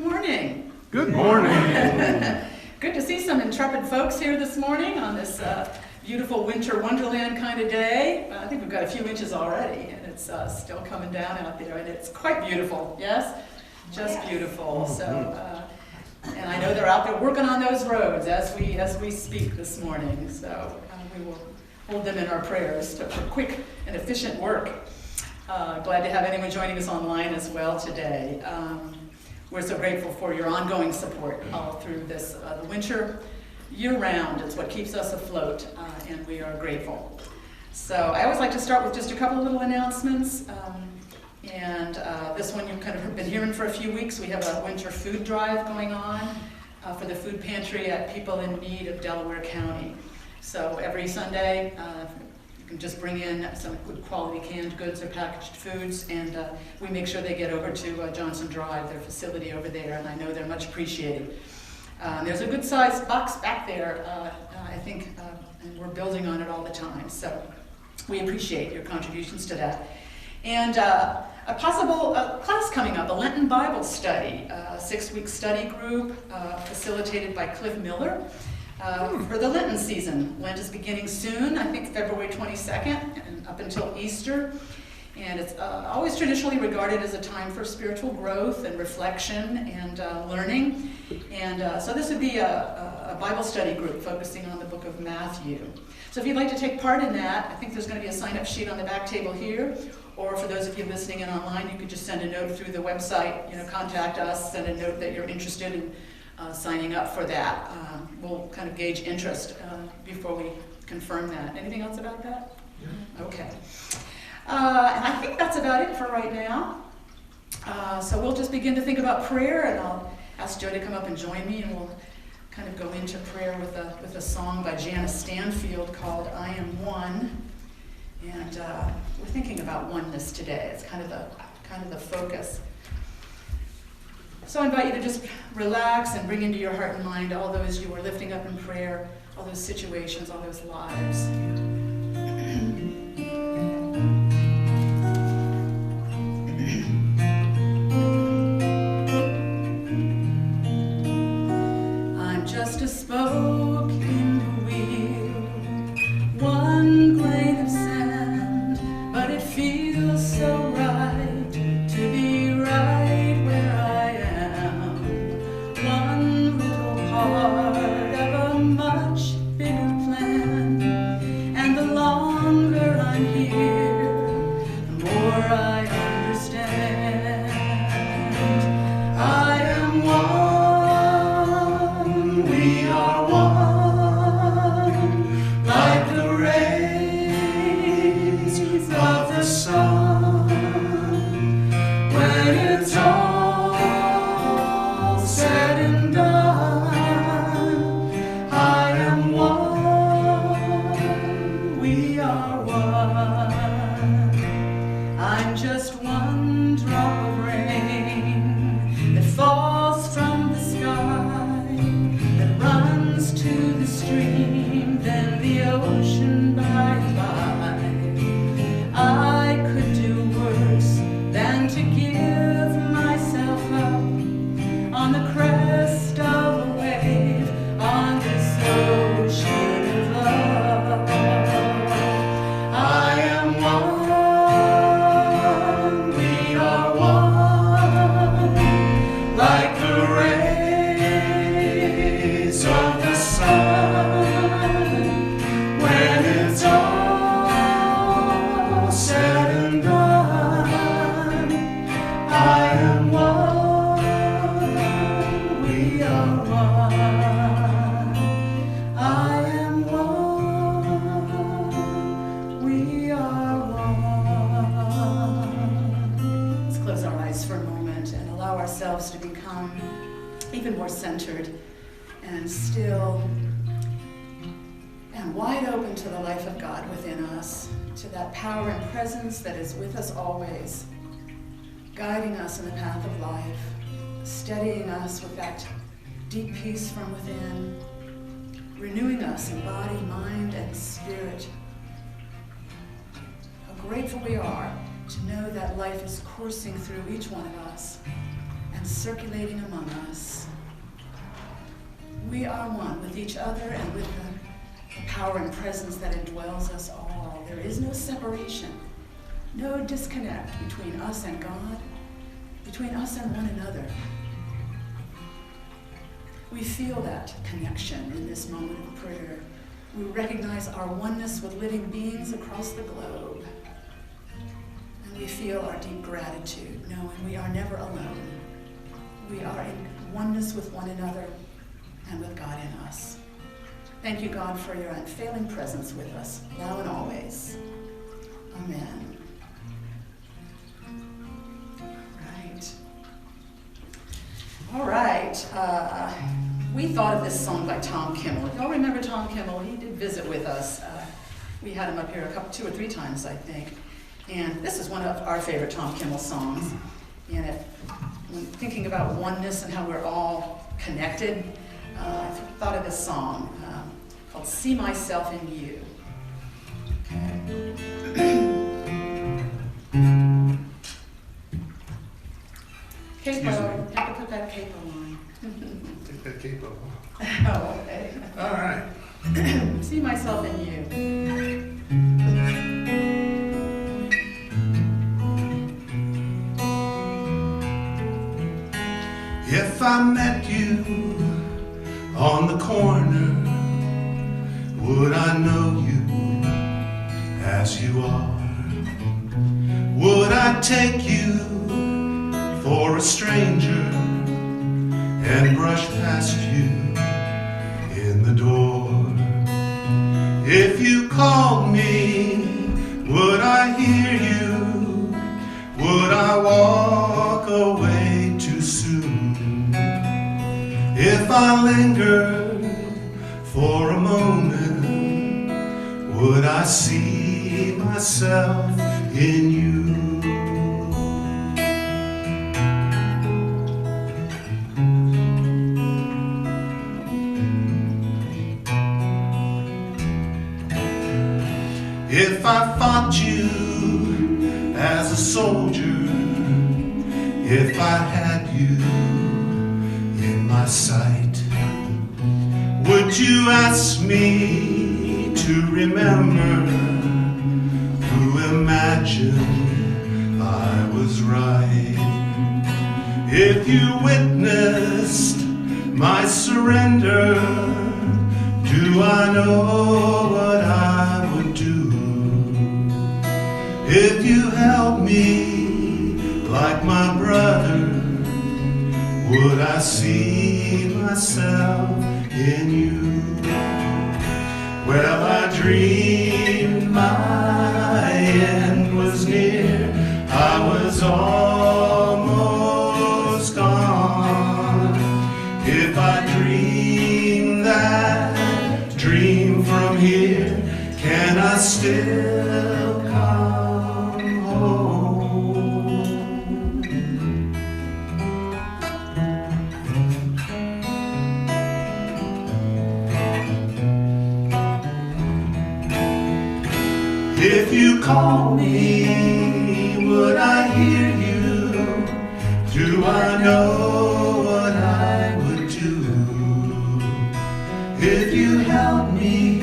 morning. Good morning. Good to see some intrepid folks here this morning on this beautiful winter wonderland kind of day. I think we've got a few inches already, and it's still coming down out there, and it's quite beautiful, yes? Just beautiful. So, and I know they're out there working on those roads as we speak this morning, so we will hold them in our prayers for quick and efficient work. Glad to have anyone joining us online as well today. We're so grateful for your ongoing support all through this the winter, year-round. It's what keeps us afloat, and we are grateful. So I always like to start with just a couple of little announcements. This one you've kind of been hearing for a few weeks. We have a winter food drive going on for the food pantry at People in Need of Delaware County. So every Sunday, you can just bring in some good quality canned goods or packaged foods, and we make sure they get over to Johnson Drive, their facility over there, and I know they're much appreciated. There's a good sized box back there, I think, and we're building on it all the time, so we appreciate your contributions to that. And a possible class coming up, a Lenten Bible study, a 6-week study group facilitated by Cliff Miller. For the Lenten season. Lent is beginning soon, I think February 22nd, and up until Easter. And it's always traditionally regarded as a time for spiritual growth and reflection and learning. And so this would be a Bible study group focusing on the book of Matthew. So if you'd like to take part in that, I think there's going to be a sign-up sheet on the back table here. Or for those of you listening in online, you could just send a note through the website, contact us, send a note that you're interested in signing up for that. We'll kind of gauge interest before we confirm that. Anything else about that? Yeah. Okay. And I think that's about it for right now. So we'll just begin to think about prayer, and I'll ask Joe to come up and join me, and we'll kind of go into prayer with a song by Janice Stanfield called I Am One. And we're thinking about oneness today. It's kind of the focus. So I invite you to just relax and bring into your heart and mind all those you are lifting up in prayer, all those situations, all those lives. I'm just a spoke in the wheel, one grain of sand, but it feels so right to be right where I am. One little part of a much bigger plan, and the longer I'm here, the more I understand. I am one, we are one, like the rays of the sun. When it's all said and done, I am one, we are one. I'm just one drop of rain that falls from the sky, that runs to the stream, then the ocean by and by. I could do worse than to give myself up on the crest of a wave on this ocean of love. I am one, we are one, like the rays of the sun. When it's all said and done, I am one, we are one. I am one, we are one. Let's close our eyes for a moment and allow ourselves to become even more centered and still and wide open to the life of God within us, to that power and presence that is with us always, guiding us in the path of life, steadying us with that deep peace from within, renewing us in body, mind, and spirit. How grateful we are to know that life is coursing through each one of us, and circulating among us. We are one with each other and with the power and presence that indwells us all. There is no separation, no disconnect between us and God, between us and one another. We feel that connection in this moment of prayer. We recognize our oneness with living beings across the globe. And we feel our deep gratitude, knowing we are never alone. We are in oneness with one another and with God in us. Thank you, God, for your unfailing presence with us, now and always. Amen. All right. We thought of this song by Tom Kimmel. Y'all remember Tom Kimmel? He did visit with us. We had him up here two or three times, I think. And this is one of our favorite Tom Kimmel songs. And when thinking about oneness and how we're all connected, I thought of this song called See Myself in You. Capo, you have to put that capo on. Take that capo off. Oh, okay. All right. See myself in you. If I met you on the corner, would I know you as you are? Would I take you for a stranger and brush past you in the door? If you called me, would I hear you? Would I walk away too soon? If I lingered for a moment, would I see myself in you? If I fought you as a soldier, if I had you in my sight, would you ask me to remember who imagined I was right? If you witnessed my surrender, do I know what I would do? If you held me like my brother, would I see myself in you? Well, I dreamed my end was near, I was almost gone. If I dream that dream from here, can I still come home? If you call me, would I hear you? Do I know what I would do? If you held me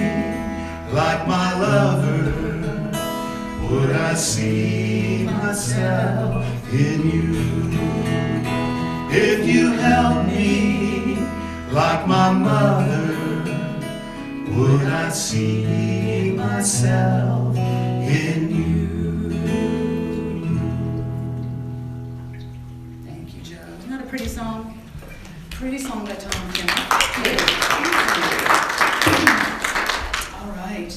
like my lover, would I see myself in you? If you held me like my mother, would I see myself in you? Thank you, Joe. Isn't that a pretty song? Pretty song by Tom Kimmel. All right.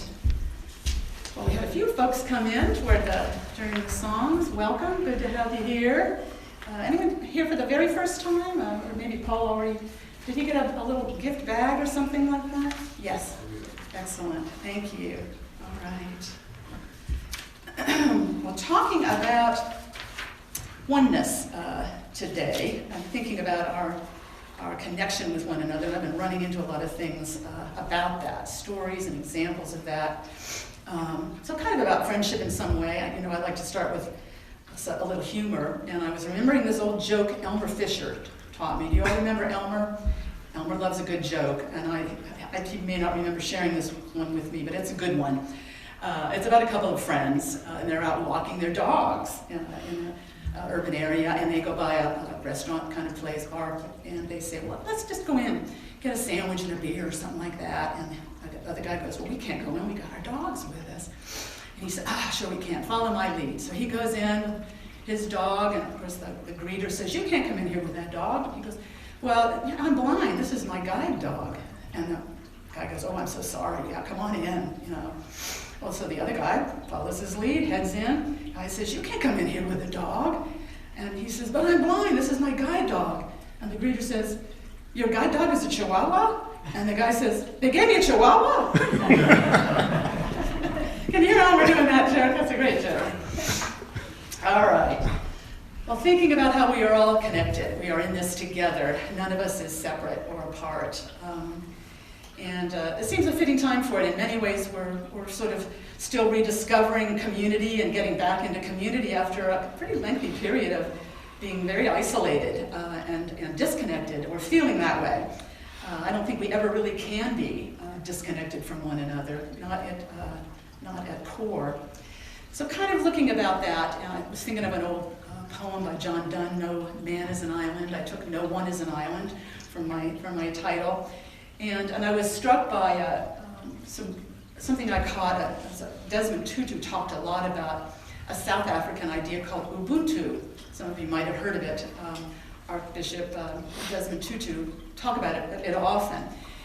Well, we had a few folks come in during the songs. Welcome. Good to have you here. Anyone here for the very first time? Or maybe Paul already. Did he get a little gift bag or something like that? Yes. Excellent. Thank you. All right. Well, talking about oneness today, I'm thinking about our connection with one another. I've been running into a lot of things about that, stories and examples of that. So kind of about friendship in some way. I like to start with a little humor, and I was remembering this old joke Elmer Fisher taught me. Do you all remember Elmer? Elmer loves a good joke, and he may not remember sharing this one with me, but it's a good one. It's about a couple of friends, and they're out walking their dogs in an urban area, and they go by a restaurant kind of place, bar, and they say, well, let's just go in, get a sandwich and a beer or something like that. And the other guy goes, well, we can't go in, we got our dogs with us. And he said, sure we can, follow my lead. So he goes in with his dog, and of course the greeter says, you can't come in here with that dog. He goes, well, I'm blind, this is my guide dog. And the guy goes, oh, I'm so sorry, yeah, come on in, you know. Well, so the other guy follows his lead, heads in. The guy says, you can't come in here with a dog. And he says, but I'm blind, this is my guide dog. And the greeter says, your guide dog is a Chihuahua? And the guy says, they gave me a Chihuahua? Can you hear how we're doing that joke? That's a great joke. All right. Well, thinking about how we are all connected, we are in this together. None of us is separate or apart. And it seems a fitting time for it. In many ways, we're sort of still rediscovering community and getting back into community after a pretty lengthy period of being very isolated and disconnected, or feeling that way. I don't think we ever really can be disconnected from one another, not at core. So kind of looking about that, I was thinking of an old poem by John Donne, No Man is an Island. I took No One is an Island from my title. And I was struck by something I caught. Desmond Tutu talked a lot about a South African idea called Ubuntu. Some of you might have heard of it. Archbishop Desmond Tutu talked about it often.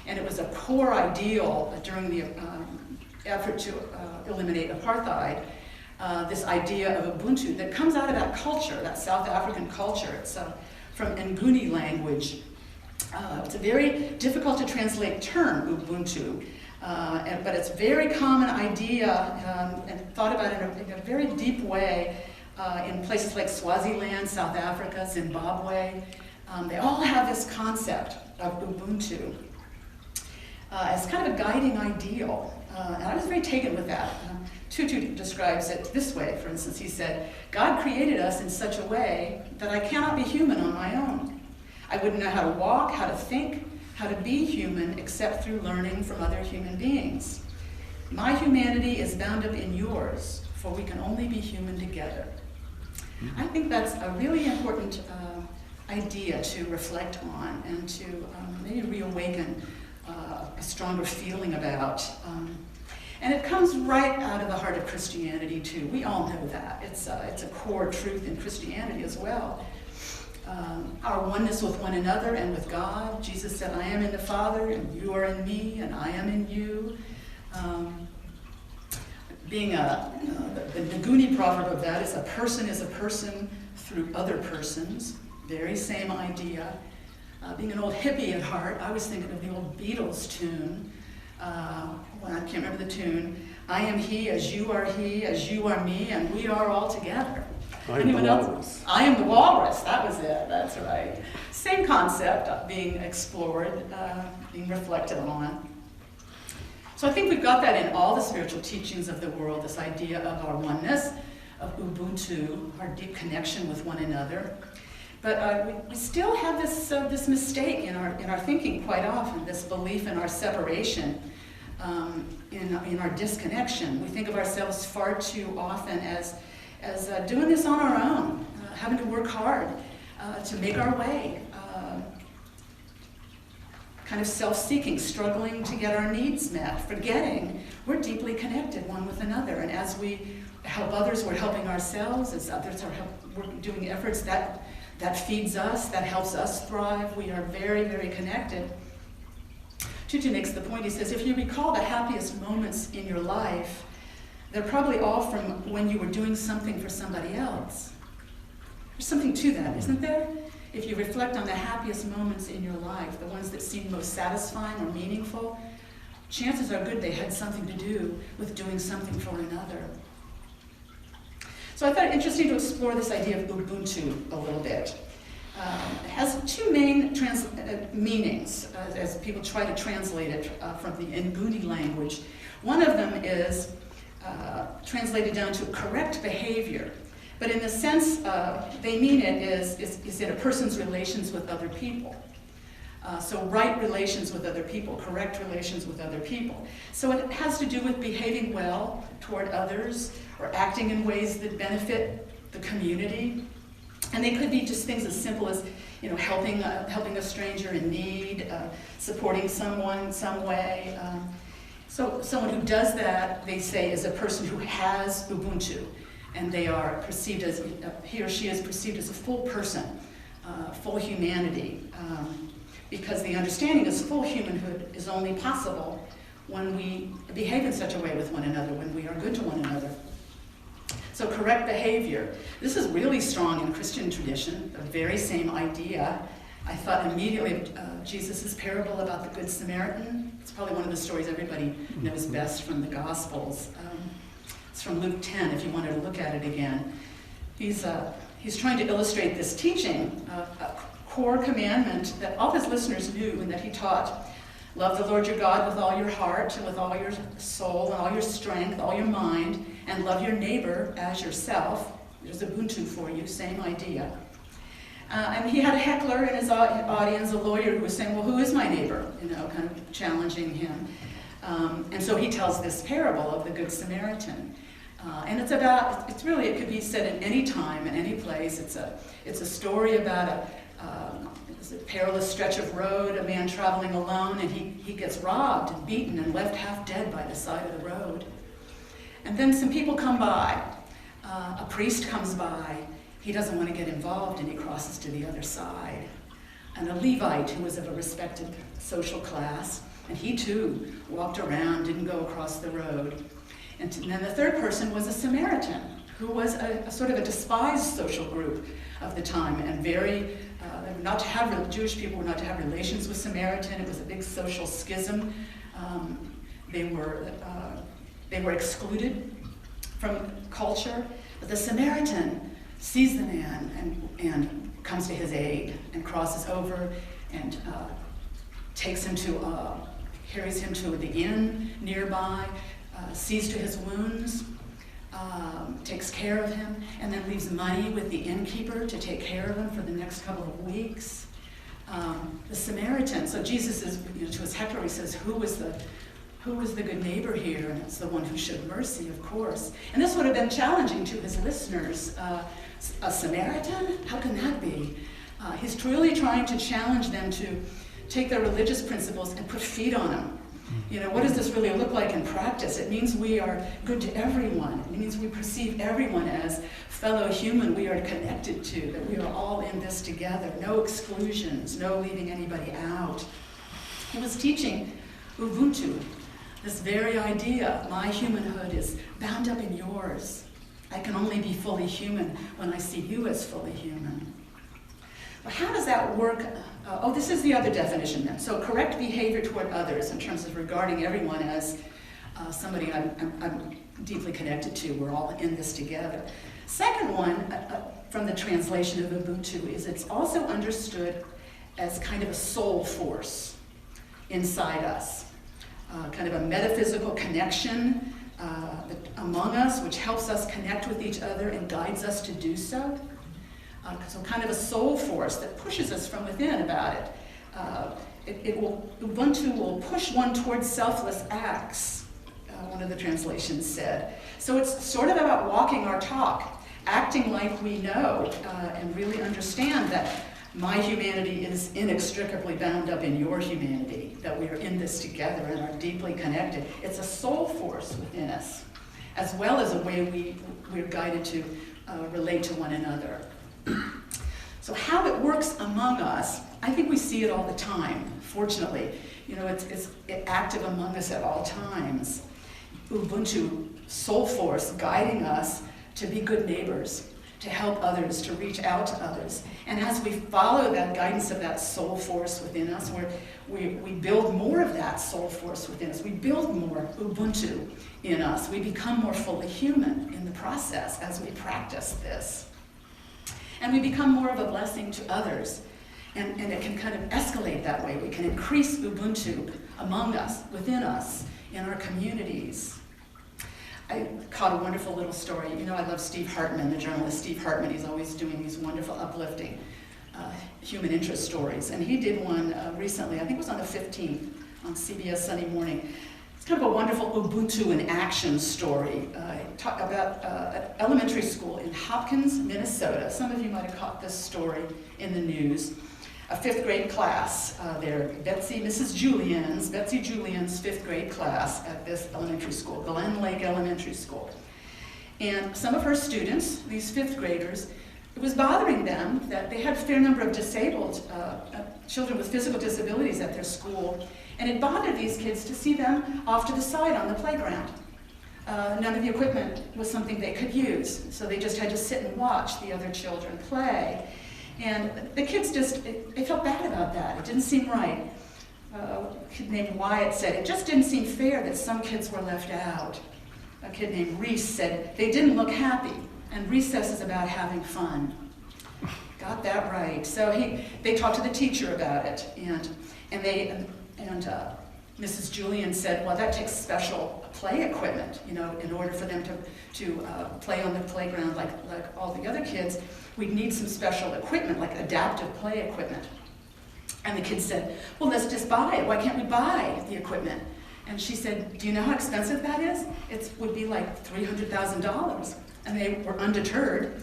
And it was a core ideal during the effort to eliminate apartheid, this idea of Ubuntu that comes out of that culture, that South African culture. It's from Nguni language. It's a very difficult to translate term, Ubuntu, but it's a very common idea and thought about in a very deep way in places like Swaziland, South Africa, Zimbabwe. They all have this concept of Ubuntu as kind of a guiding ideal. And I was very taken with that. Tutu describes it this way, for instance. He said, God created us in such a way that I cannot be human on my own. I wouldn't know how to walk, how to think, how to be human except through learning from other human beings. My humanity is bound up in yours, for we can only be human together. I think that's a really important idea to reflect on and to maybe reawaken a stronger feeling about. And it comes right out of the heart of Christianity too. We all know that. It's a core truth in Christianity as well. Our oneness with one another and with God. Jesus said, I am in the Father, and you are in me, and I am in you. The Nguni proverb of that is a person through other persons. Very same idea. Being an old hippie at heart, I was thinking of the old Beatles tune. I can't remember the tune. I am he, as you are me, and we are all together. Anyone else? I am the walrus. That was it. That's right. Same concept being explored, being reflected on. So I think we've got that in all the spiritual teachings of the world, this idea of our oneness, of Ubuntu, our deep connection with one another. But we still have this mistake in our thinking quite often, this belief in our separation, in our disconnection. We think of ourselves far too often as doing this on our own, having to work hard to make our way, kind of self-seeking, struggling to get our needs met, forgetting we're deeply connected one with another. And as we help others, we're helping ourselves. As others we're doing efforts that feeds us, that helps us thrive. We are very, very connected. Tutu makes the point, he says, if you recall the happiest moments in your life, they're probably all from when you were doing something for somebody else. There's something to that, isn't there? If you reflect on the happiest moments in your life, the ones that seem most satisfying or meaningful, chances are good they had something to do with doing something for another. So I thought it interesting to explore this idea of Ubuntu a little bit. It has two main meanings as people try to translate it from the Nguni language. One of them is translated down to correct behavior, But in the sense they mean it is in a person's relations with other people. So right relations with other people, correct relations with other people. So it has to do with behaving well toward others or acting in ways that benefit the community. And they could be just things as simple as, helping a stranger in need, supporting someone some way. So someone who does that, they say, is a person who has Ubuntu, and they are perceived as, he or she is perceived as a full person, full humanity, because the understanding is full humanhood is only possible when we behave in such a way with one another, when we are good to one another. So correct behavior. This is really strong in Christian tradition, the very same idea. I thought immediately of Jesus' parable about the Good Samaritan. It's probably one of the stories everybody knows best from the Gospels. It's from Luke 10, if you wanted to look at it again. He's trying to illustrate this teaching, a core commandment that all his listeners knew and that he taught. Love the Lord your God with all your heart and with all your soul and all your strength, all your mind, and love your neighbor as yourself. There's Ubuntu for you, same idea. And he had a heckler in his audience, a lawyer who was saying, well, who is my neighbor? Kind of challenging him. And so he tells this parable of the Good Samaritan. And it could be said at any time, in any place. It's a story about a perilous stretch of road, a man traveling alone, and he gets robbed and beaten and left half dead by the side of the road. And then some people come by. A priest comes by. He doesn't want to get involved, and he crosses to the other side. And a Levite who was of a respected social class, and he too walked around, didn't go across the road. And then the third person was a Samaritan, who was a sort of a despised social group of the time, and Jewish people were not to have relations with Samaritan. It was a big social schism. They were excluded from culture. But the Samaritan sees the man and comes to his aid and crosses over and carries him to the inn nearby, sees to his wounds, takes care of him, and then leaves money with the innkeeper to take care of him for the next couple of weeks. The Samaritan, so Jesus is, to his heckler, he says, who was the good neighbor here? And it's the one who showed mercy, of course. And this would have been challenging to his listeners. A Samaritan? How can that be? He's truly trying to challenge them to take their religious principles and put feet on them. What does this really look like in practice? It means we are good to everyone. It means we perceive everyone as fellow human we are connected to, that we are all in this together. No exclusions, no leaving anybody out. He was teaching Ubuntu, this very idea. My humanhood is bound up in yours. I can only be fully human when I see you as fully human. But how does that work? This is the other definition then. So correct behavior toward others in terms of regarding everyone as somebody I'm deeply connected to. We're all in this together. Second one, from the translation of Ubuntu, is it's also understood as kind of a soul force inside us, kind of a metaphysical connection among us, which helps us connect with each other and guides us to do so. So kind of a soul force that pushes us from within about it. Ubuntu will push one towards selfless acts, one of the translations said. So it's sort of about walking our talk, acting like we know and really understand that my humanity is inextricably bound up in your humanity, that we are in this together and are deeply connected. It's a soul force within us, as well as a way we're guided to relate to one another. So how it works among us, I think we see it all the time, fortunately. It's active among us at all times. Ubuntu, soul force, guiding us to be good neighbors, to help others, to reach out to others. And as we follow that guidance of that soul force within us, we build more of that soul force within us. We build more Ubuntu in us. We become more fully human in the process as we practice this. And we become more of a blessing to others. And it can kind of escalate that way. We can increase Ubuntu among us, within us, in our communities. I caught a wonderful little story. You know, I love Steve Hartman, the journalist Steve Hartman. He's always doing these wonderful, uplifting human interest stories. And he did one recently, I think it was on the 15th, on CBS Sunday Morning. It's kind of a wonderful Ubuntu in action story. Talk about an elementary school in Hopkins, Minnesota. Some of you might have caught this story in the news. A 5th grade class there, Mrs. Julian's, Betsy Julian's 5th grade class at this elementary school, Glen Lake Elementary School. And some of her students, these 5th graders, it was bothering them that they had a fair number of disabled children with physical disabilities at their school, and it bothered these kids to see them off to the side on the playground. None of the equipment was something they could use, so they just had to sit and watch the other children play. And the kids they felt bad about that. It didn't seem right. A kid named Wyatt said, it just didn't seem fair that some kids were left out. A kid named Reese said, they didn't look happy, and recess is about having fun. Got that right. So they talked to the teacher about it, and Mrs. Julian said, well, that takes special play equipment, you know, in order for them to play on the playground like all the other kids. We'd need some special equipment, like adaptive play equipment. And the kids said, well, let's just buy it. Why can't we buy the equipment? And she said, do you know how expensive that is? It would be like $300,000. And they were undeterred,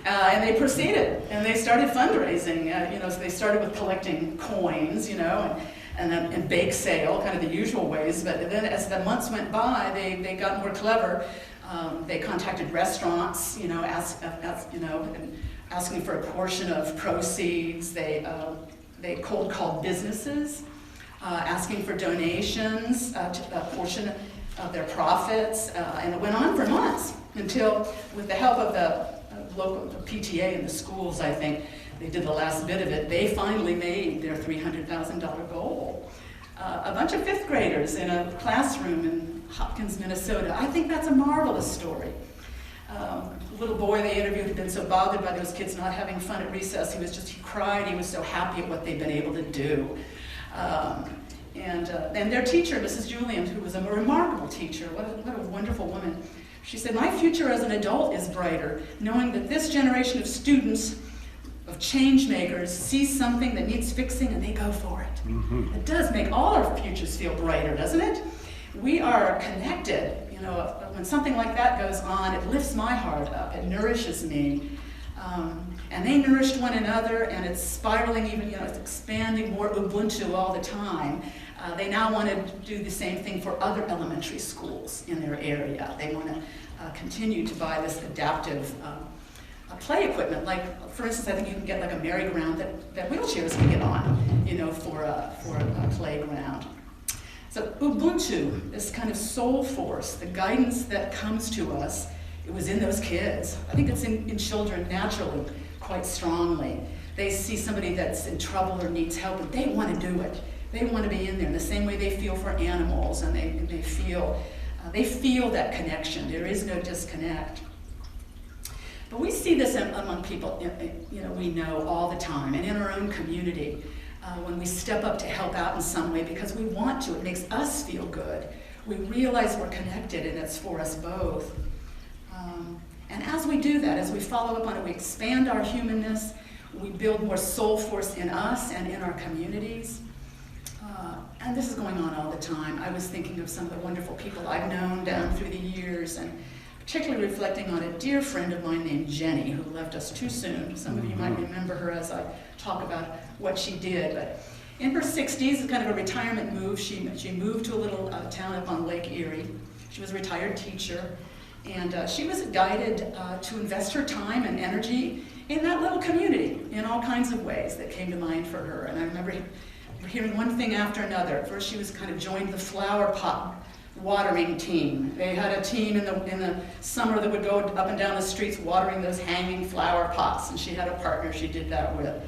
and they proceeded, and they started fundraising. So they started with collecting coins, and bake sale, kind of the usual ways. But then as the months went by, they got more clever. They contacted restaurants, asking for a portion of proceeds. They cold called businesses, asking for donations to a portion of their profits, and it went on for months until, with the help of the local PTA and the schools, I think, they did the last bit of it. They finally made their $300,000 goal. A bunch of 5th graders in a classroom in Hopkins, Minnesota. I think that's a marvelous story. A little boy they interviewed had been so bothered by those kids not having fun at recess. He cried. He was so happy at what they'd been able to do. And their teacher, Mrs. Julian, who was a remarkable teacher, what a wonderful woman. She said, my future as an adult is brighter, knowing that this generation of students, of change makers, sees something that needs fixing and they go for it. Mm-hmm. It does make all our futures feel brighter, doesn't it? We are connected. When something like that goes on, it lifts my heart up, it nourishes me. And they nourished one another, and it's spiraling even, it's expanding more Ubuntu all the time. They now want to do the same thing for other elementary schools in their area. They want to continue to buy this adaptive play equipment. Like, for instance, I think you can get like a merry-go-round that wheelchairs can get on, for a playground. So Ubuntu, this kind of soul force, the guidance that comes to us, it was in those kids. I think it's in children naturally, quite strongly. They see somebody that's in trouble or needs help, and they want to do it. They want to be in there in the same way they feel for animals, and they feel that connection. There is no disconnect. But we see this among people, we know all the time, and in our own community, when we step up to help out in some way because we want to, it makes us feel good. We realize we're connected, and it's for us both. And as we do that, as we follow up on it, we expand our humanness, we build more soul force in us and in our communities. And this is going on all the time. I was thinking of some of the wonderful people I've known down through the years, and particularly reflecting on a dear friend of mine named Jenny, who left us too soon. Some of you might remember her as I talk about what she did. But in her 60s, it's kind of a retirement move. She moved to a little town up on Lake Erie. She was a retired teacher. And she was guided to invest her time and energy in that little community in all kinds of ways that came to mind for her. And I remember hearing one thing after another. At first, she was kind of joined the flower pot watering team. They had a team in the summer that would go up and down the streets watering those hanging flower pots, and she had a partner she did that with.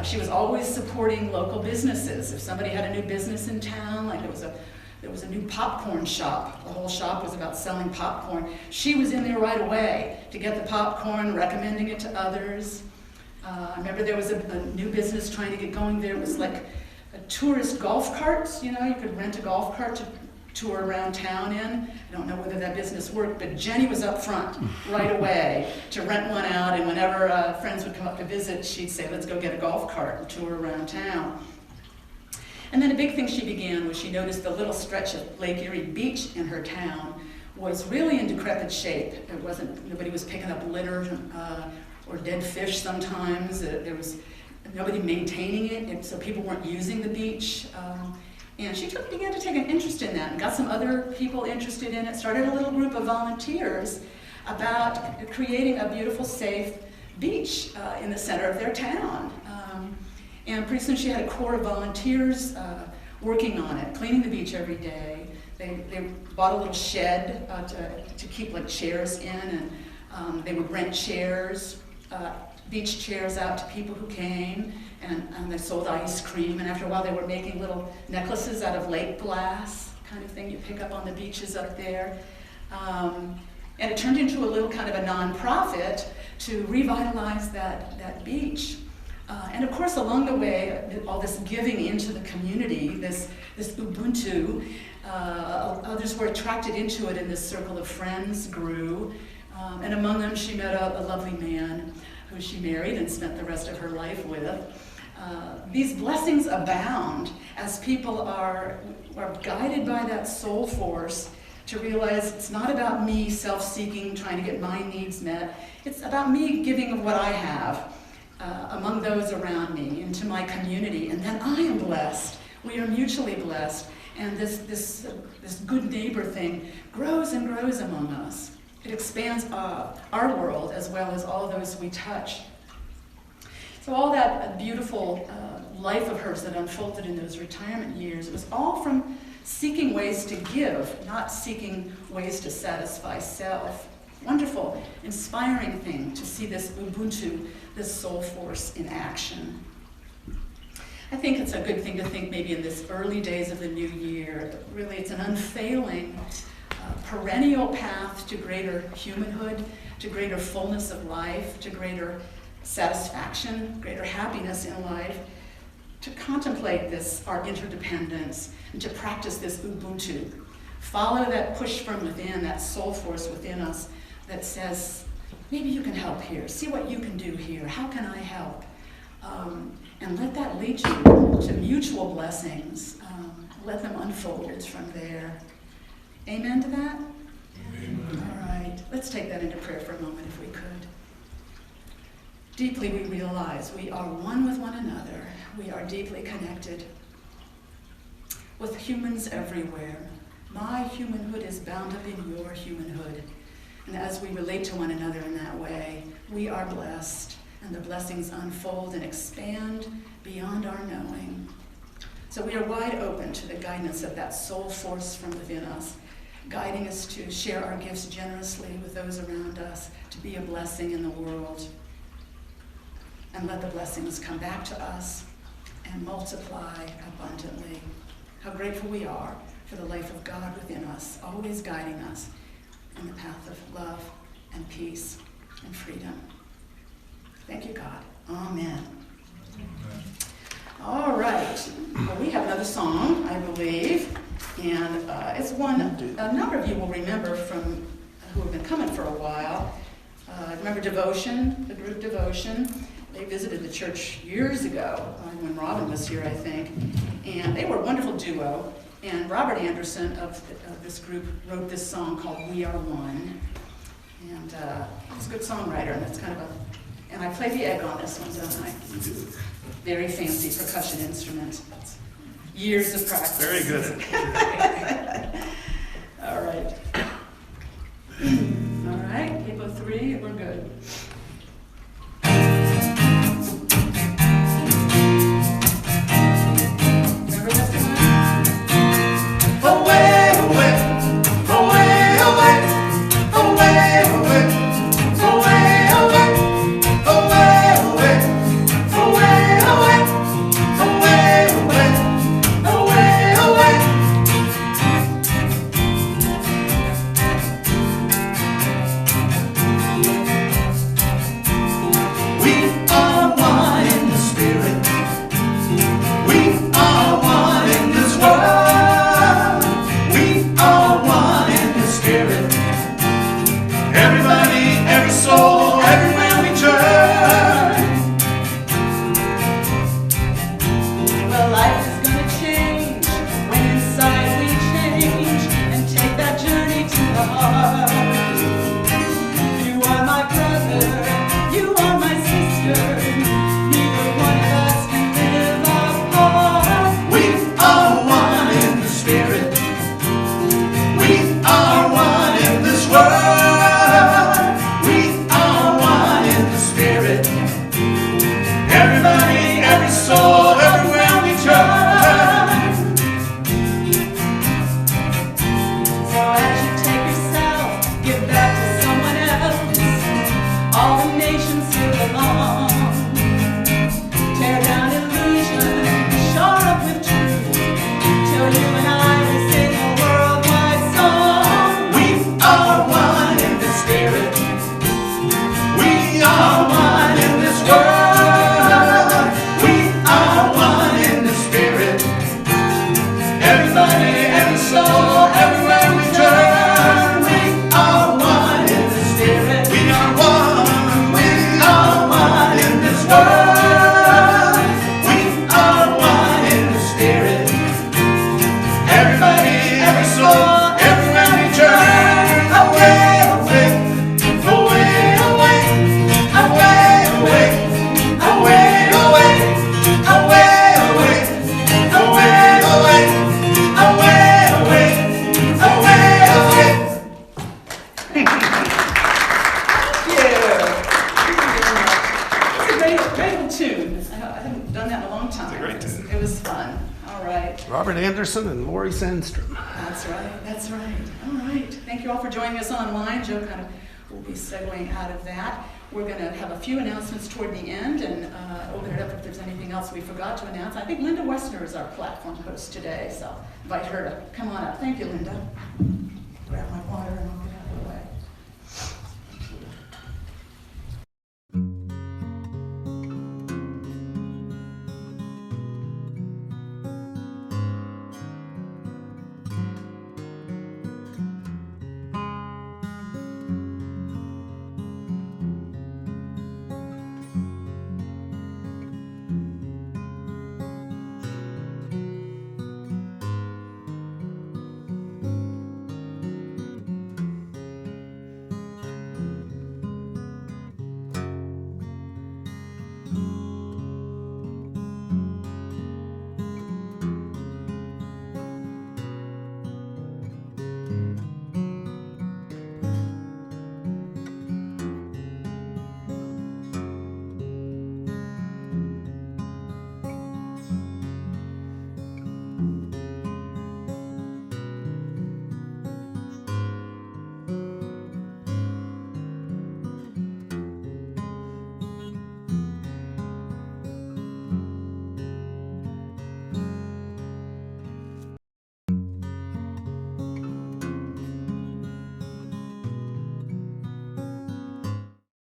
She was always supporting local businesses. If somebody had a new business in town, like there was a new popcorn shop. The whole shop was about selling popcorn. She was in there right away to get the popcorn, recommending it to others. I remember there was a new business trying to get going there. It was like a tourist golf carts. You could rent a golf cart to tour around town in. I don't know whether that business worked, but Jenny was up front right away to rent one out, and whenever friends would come up to visit, she'd say, let's go get a golf cart and tour around town. And then a big thing she began was she noticed the little stretch of Lake Erie Beach in her town was really in decrepit shape. Nobody was picking up litter or dead fish sometimes. There was nobody maintaining it, so people weren't using the beach. And she began to take an interest in that and got some other people interested in it, started a little group of volunteers about creating a beautiful, safe beach in the center of their town. And pretty soon she had a core of volunteers working on it, cleaning the beach every day. They bought a little shed to keep like chairs in, and they would rent chairs, beach chairs out to people who came, and they sold ice cream, and after a while they were making little necklaces out of lake glass, kind of thing you pick up on the beaches up there. And it turned into a little kind of a nonprofit to revitalize that beach. And of course, along the way, all this giving into the community, this Ubuntu, others were attracted into it, and this circle of friends grew. And among them, she met a lovely man who she married and spent the rest of her life with. These blessings abound as people are guided by that soul force to realize it's not about me self-seeking, trying to get my needs met. It's about me giving of what I have among those around me, into my community, and then I am blessed. We are mutually blessed, and this good neighbor thing grows and grows among us. It expands our world as well as all those we touch. So all that beautiful life of hers that unfolded in those retirement years, it was all from seeking ways to give, not seeking ways to satisfy self. Wonderful, inspiring thing to see this Ubuntu, this soul force in action. I think it's a good thing to think maybe in this early days of the new year. Really, it's an unfailing, perennial path to greater humanhood, to greater fullness of life, to greater satisfaction, greater happiness in life, to contemplate this, our interdependence, and to practice this Ubuntu. Follow that push from within, that soul force within us that says, maybe you can help here. See what you can do here. How can I help? And let that lead you to mutual blessings. Let them unfold from there. Amen to that? Amen. All right. Let's take that into prayer for a moment if we could. Deeply we realize we are one with one another. We are deeply connected with humans everywhere. My humanhood is bound up in your humanhood. And as we relate to one another in that way, we are blessed, and the blessings unfold and expand beyond our knowing. So we are wide open to the guidance of that soul force from within us, guiding us to share our gifts generously with those around us, to be a blessing in the world. And let the blessings come back to us and multiply abundantly. How grateful we are for the life of God within us, always guiding us in the path of love and peace and freedom. Thank you, God. Amen. All right. Well, we have another song, I believe, and it's one a number of you will remember from who have been coming for a while. Remember Devotion, the group Devotion? They visited the church years ago when Robin was here, I think, and they were a wonderful duo. And Robert Anderson of this group wrote this song called We Are One. And he's a good songwriter, and that's kind of and I play the egg on this one, don't I? Very fancy percussion instrument. Years of practice. Very good. All right. All right, Capo 3, we're good. all the nations sing along. Tear down illusion, shore up with truth, till you and I will sing a worldwide song. We are one in the spirit. We are one in this world. We are one in the spirit. Everybody, every soul, everywhere we turn. We are one in the spirit. We are one. We are one in this world. We are one in the spirit. Everybody, every soul, everywhere we turn. Away, away, away, away, away, away, away, away, away, away, away, away, away, away, away. It's a great old tune. I haven't done that in a long time. It's a great tune. It was fun. All right. Robert Anderson and Laurie Sandstrom. That's right. That's right. All right. Thank you all for joining us online. Joe kind of will be segueing out of that. We're going to have a few announcements toward the end and open it up if there's anything else we forgot to announce. I think Linda Wessner is our platform host today, so invite her to come on up. Thank you, Linda. Grab my water and